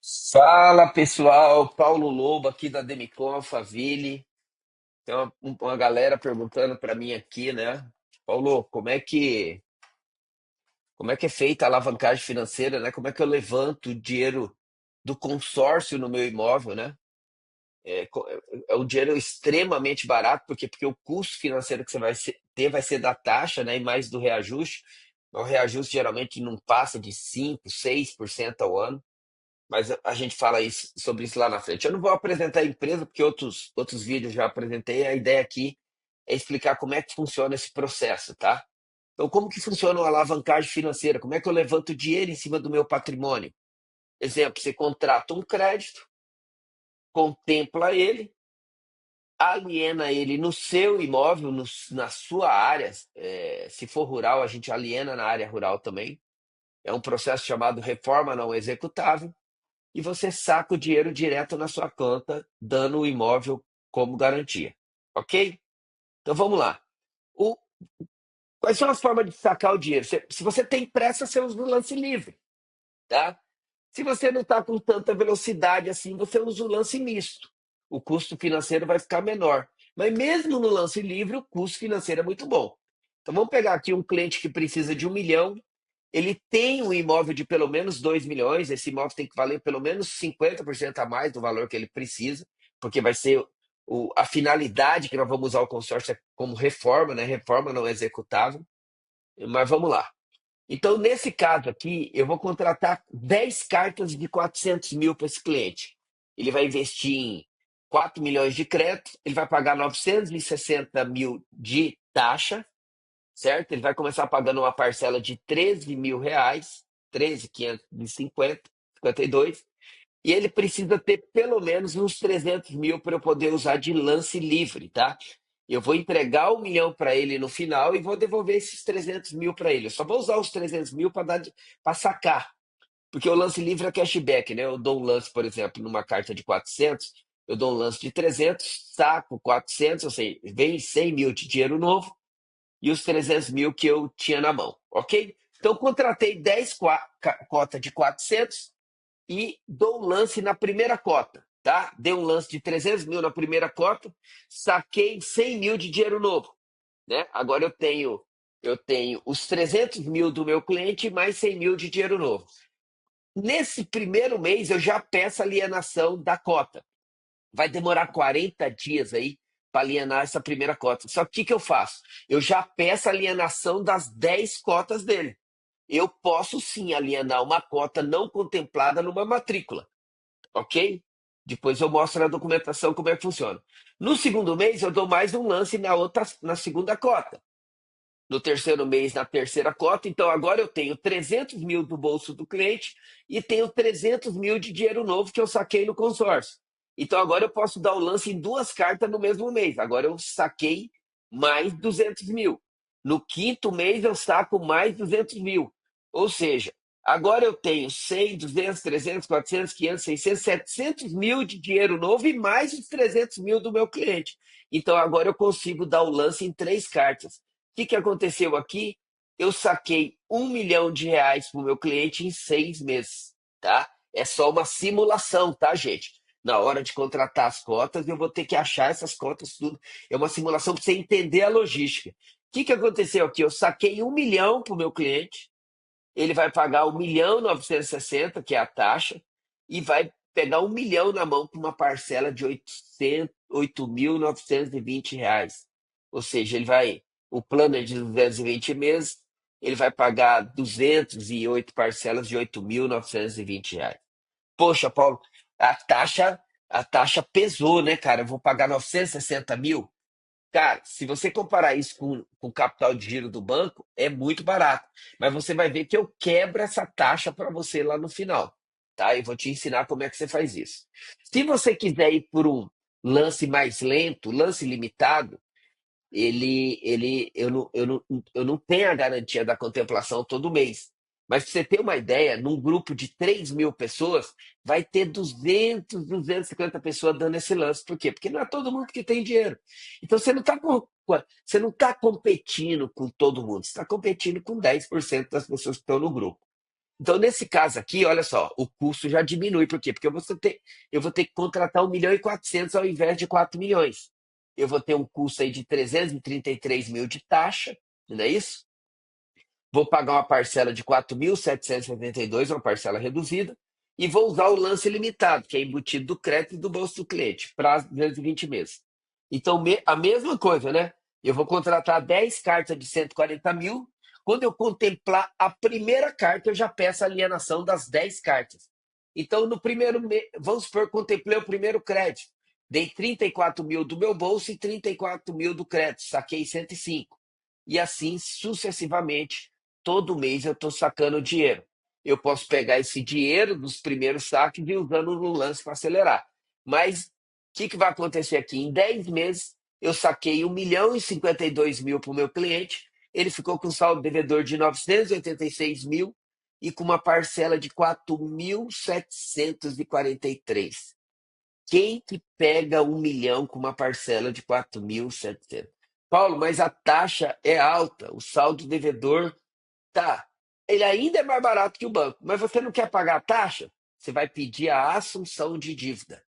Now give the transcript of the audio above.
Fala pessoal, Paulo Lobo aqui da Demicon Alphaville. Tem uma galera perguntando para mim aqui, né? Paulo, como é que é feita a alavancagem financeira, né? Como é que eu levanto o dinheiro do consórcio no meu imóvel, né? É um dinheiro extremamente barato, porque o custo financeiro que você ter vai ser da taxa, né? E mais do reajuste. O reajuste geralmente não passa de 5, 6% ao ano. Mas a gente fala sobre isso lá na frente. Eu não vou apresentar a empresa, porque outros vídeos já apresentei. A ideia aqui é explicar como é que funciona esse processo, tá? Então, como que funciona a alavancagem financeira? Como é que eu levanto dinheiro em cima do meu patrimônio? Exemplo, você contrata um crédito, contempla ele, aliena ele no seu imóvel, na sua área. Se for rural, a gente aliena na área rural também. É um processo chamado reforma não executável. E você saca o dinheiro direto na sua conta, dando o imóvel como garantia. Ok? Então vamos lá. O- Quais são as formas de sacar o dinheiro? Se você tem pressa, você usa o lance livre, tá? Se você não está com tanta velocidade assim, você usa o lance misto. O custo financeiro vai ficar menor. Mas mesmo no lance livre, o custo financeiro é muito bom. Então vamos pegar aqui um cliente que precisa de 1 milhão. Ele tem um imóvel de pelo menos 2 milhões. Esse imóvel tem que valer pelo menos 50% a mais do valor que ele precisa, porque vai ser a finalidade que nós vamos usar o consórcio é como reforma, né? Reforma não executável. Mas vamos lá. Então, nesse caso aqui, eu vou contratar 10 cartas de 400 mil para esse cliente. Ele vai investir em 4 milhões de crédito, ele vai pagar 960 mil de taxa, certo? Ele vai começar pagando uma parcela de 13 mil reais, 13.550, 52, e ele precisa ter pelo menos uns 300 mil para eu poder usar de lance livre, tá? Eu vou entregar 1 milhão para ele no final e vou devolver esses 300 mil para ele. Eu só vou usar os 300 mil para sacar, porque o lance livre é cashback, né? Eu dou um lance, por exemplo, numa carta de 400, eu dou um lance de 300, saco 400, ou seja, vem 100 mil de dinheiro novo e os 300 mil que eu tinha na mão, ok? Então, contratei 10 cotas de 400 e dou um lance na primeira cota, tá? Dei um lance de 300 mil na primeira cota, saquei 100 mil de dinheiro novo, né? Agora eu tenho os 300 mil do meu cliente e mais 100 mil de dinheiro novo. Nesse primeiro mês, eu já peço a alienação da cota. Vai demorar 40 dias aí para alienar essa primeira cota. Só que o que que eu faço? Eu já peço a alienação das 10 cotas dele. Eu posso sim alienar uma cota não contemplada numa matrícula, ok? Depois eu mostro na documentação como é que funciona. No segundo mês, eu dou mais um lance na segunda cota. No terceiro mês, na terceira cota. Então, agora eu tenho 300 mil do bolso do cliente e tenho 300 mil de dinheiro novo que eu saquei no consórcio. Então, agora eu posso dar o lance em duas cartas no mesmo mês. Agora eu saquei mais 200 mil. No quinto mês, eu saco mais 200 mil. Ou seja, agora eu tenho 100, 200, 300, 400, 500, 600, 700 mil de dinheiro novo e mais os 300 mil do meu cliente. Então, agora eu consigo dar o lance em três cartas. Que aconteceu aqui? Eu saquei 1 milhão de reais para o meu cliente em 6 meses, tá? É só uma simulação, tá, gente? Na hora de contratar as cotas, eu vou ter que achar essas cotas tudo. É uma simulação para você entender a logística. Que aconteceu aqui? Eu saquei 1 milhão para o meu cliente, ele vai pagar 1.960.000, que é a taxa, e vai pegar 1 milhão na mão com uma parcela de 8.920 reais. Ou seja, o plano é de 220 meses, ele vai pagar 208 parcelas de 8.920 reais. Poxa, Paulo, a taxa, a taxa pesou, né, cara? Eu vou pagar 960 mil. Cara, se você comparar isso com o capital de giro do banco, é muito barato. Mas você vai ver que eu quebro essa taxa para você lá no final, tá? Eu vou te ensinar como é que você faz isso. Se você quiser ir por um lance mais lento, lance limitado, eu não tenho a garantia da contemplação todo mês. Mas para você ter uma ideia, num grupo de 3 mil pessoas, vai ter 200, 250 pessoas dando esse lance. Por quê? Porque não é todo mundo que tem dinheiro. Então você não tá competindo com todo mundo, você está competindo com 10% das pessoas que estão no grupo. Então, nesse caso aqui, olha só, o custo já diminui. Por quê? Porque eu vou ter que contratar 1.400.000 ao invés de 4 milhões. Eu vou ter um custo aí de 333 mil de taxa, não é isso? Vou pagar uma parcela de 4.772, uma parcela reduzida, e vou usar o lance limitado, que é embutido do crédito e do bolso do cliente, prazo de 220 meses. Então, a mesma coisa, né? Eu vou contratar 10 cartas de 140 mil. Quando eu contemplar a primeira carta, eu já peço a alienação das 10 cartas. Então, no primeiro mês, vamos supor, contemplei o primeiro crédito. Dei 34 mil do meu bolso e 34 mil do crédito. Saquei 105. E assim sucessivamente todo mês eu estou sacando dinheiro. Eu posso pegar esse dinheiro dos primeiros saques e usando no lance para acelerar. Mas o que vai acontecer aqui? Em 10 meses, eu saquei 1.052.000 para o meu cliente, ele ficou com saldo devedor de 986 mil e com uma parcela de 4.743. Quem que pega 1 milhão com uma parcela de 4.700? Paulo, mas a taxa é alta, o saldo devedor tá. Ele ainda é mais barato que o banco, mas você não quer pagar a taxa? Você vai pedir a assunção de dívida.